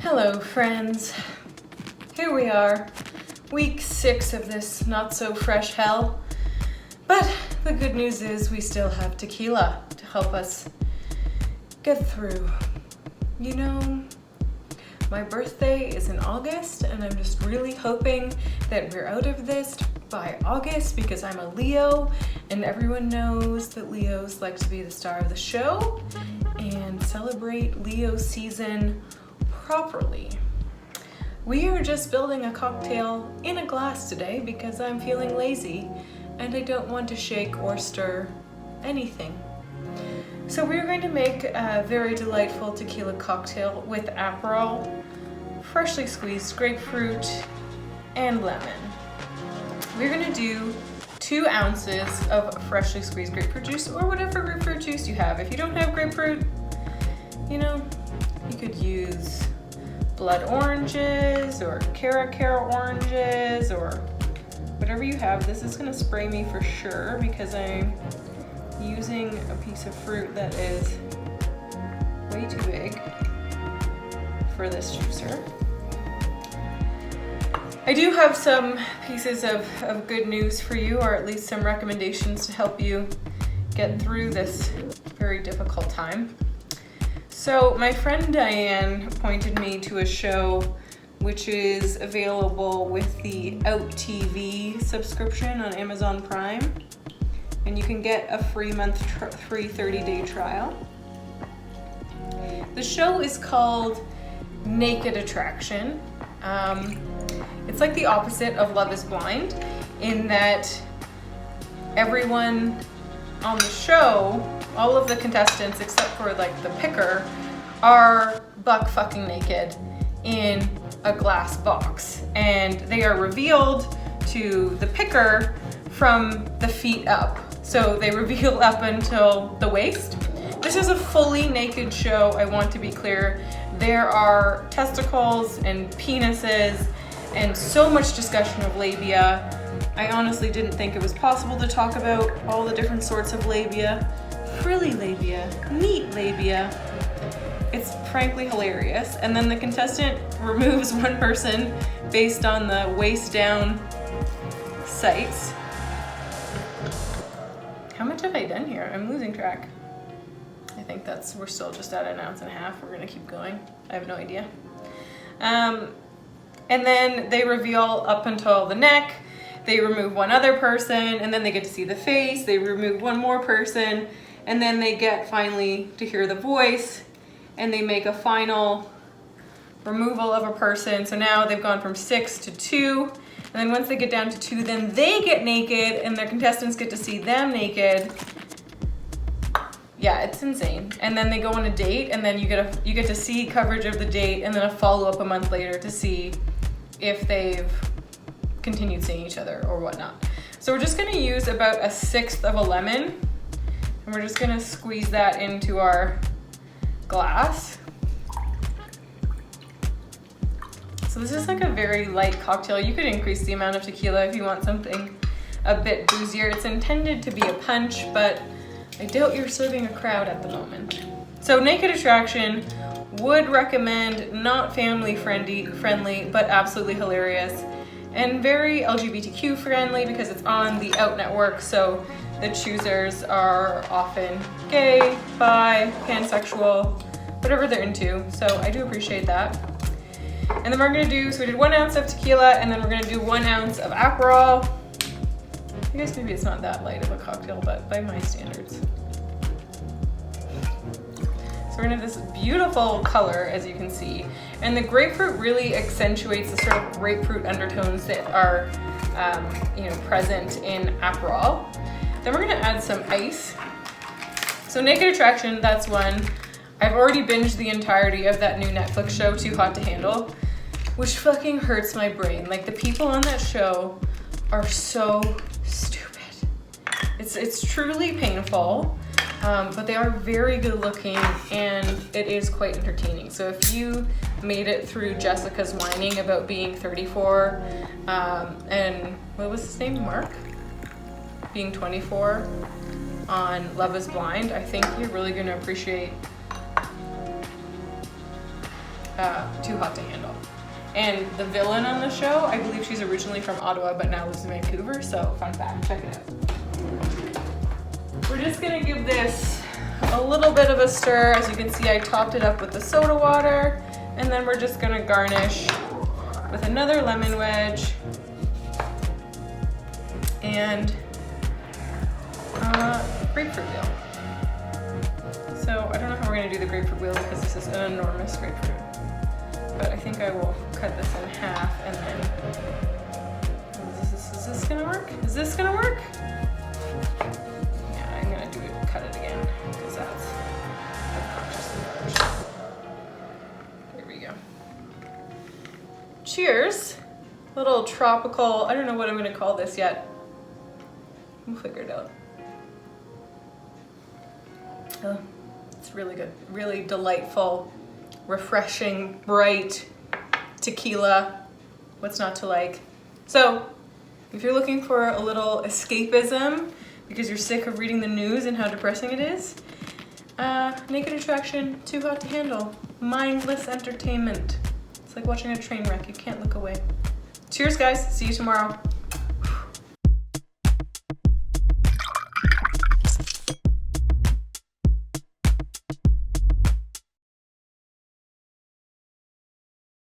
Hello friends, here we are, week 6 of this not so fresh hell, but the good news is we still have tequila to help us get through. You know, my birthday is in August and I'm just really hoping that we're out of this by August because I'm a Leo and everyone knows that Leos like to be the star of the show and celebrate Leo season properly. We are just building a cocktail in a glass today because I'm feeling lazy and I don't want to shake or stir anything. So we're going to make a very delightful tequila cocktail with Aperol, freshly squeezed grapefruit, and lemon. We're going to do 2 ounces of freshly squeezed grapefruit juice or whatever grapefruit juice you have. If you don't have grapefruit, you know, you could use blood oranges or cara oranges or whatever you have. This is going to spray me for sure because I'm using a piece of fruit that is way too big for this juicer. I do have some pieces of good news for you, or at least some recommendations to help you get through this very difficult time. So my friend Diane pointed me to a show which is available with the Out TV subscription on Amazon Prime, and you can get a free 30-day trial. The show is called Naked Attraction. It's like the opposite of Love is Blind in that everyone on the show, all of the contestants except for like the picker, are buck fucking naked in a glass box, and they are revealed to the picker from the feet up. So they reveal up until the waist. This is a fully naked show, I want to be clear. There are testicles and penises and so much discussion of labia. I honestly didn't think it was possible to talk about all the different sorts of labia. Frilly labia, neat labia. It's frankly hilarious. And then the contestant removes one person based on the waist down sights. How much have I done here? I'm losing track. I think we're still just at 1.5 ounces. We're gonna keep going. I have no idea. And then they reveal up until the neck. They remove one other person, and then they get to see the face. They remove one more person, and then they get finally to hear the voice, and they make a final removal of a person. So now they've gone from 6 to 2, and then once they get down to 2, then they get naked, and their contestants get to see them naked. Yeah, it's insane. And then they go on a date, and then you get to see coverage of the date, and then a follow-up a month later to see if they've continued seeing each other or whatnot. So we're just gonna use about 1/6 of a lemon, and we're just gonna squeeze that into our glass. So this is like a very light cocktail. You could increase the amount of tequila if you want something a bit boozier. It's intended to be a punch, but I doubt you're serving a crowd at the moment. So Naked Attraction, would recommend, not family friendly, but absolutely hilarious, and very LGBTQ friendly because it's on the Out Network, so the choosers are often gay, bi, pansexual, whatever they're into, so I do appreciate that. And then we're gonna do, so we did 1 ounce of tequila, and then we're gonna do 1 ounce of Aperol. I guess maybe it's not that light of a cocktail, but by my standards. We're gonna have this beautiful color, as you can see, and the grapefruit really accentuates the sort of grapefruit undertones that are present in Aperol. Then we're gonna add some ice. So Naked Attraction, that's one. I've already binged the entirety of that new Netflix show, Too Hot to Handle, which fucking hurts my brain. Like, the people on that show are so stupid. It's truly painful. But they are very good looking and it is quite entertaining. So if you made it through Jessica's whining about being 34 and what was his name, Mark? Being 24 on Love is Blind, I think you're really going to appreciate Too Hot to Handle. And the villain on the show, I believe she's originally from Ottawa but now lives in Vancouver, so fun fact, check it out. We're just gonna give this a little bit of a stir. As you can see, I topped it up with the soda water, and then we're just gonna garnish with another lemon wedge and grapefruit wheel. So I don't know how we're gonna do the grapefruit wheel because this is an enormous grapefruit. But I think I will cut this in half and then, is this gonna work? Is this gonna work? Yeah, I'm gonna do it, cut it again, because that's obnoxiously large. Here we go. Cheers. Little tropical, I don't know what I'm gonna call this yet. We'll figure it out. Oh, it's really good, really delightful, refreshing, bright tequila. What's not to like? So, if you're looking for a little escapism because you're sick of reading the news and how depressing it is, Naked Attraction, Too Hot to Handle, mindless entertainment. It's like watching a train wreck, you can't look away. Cheers guys, see you tomorrow.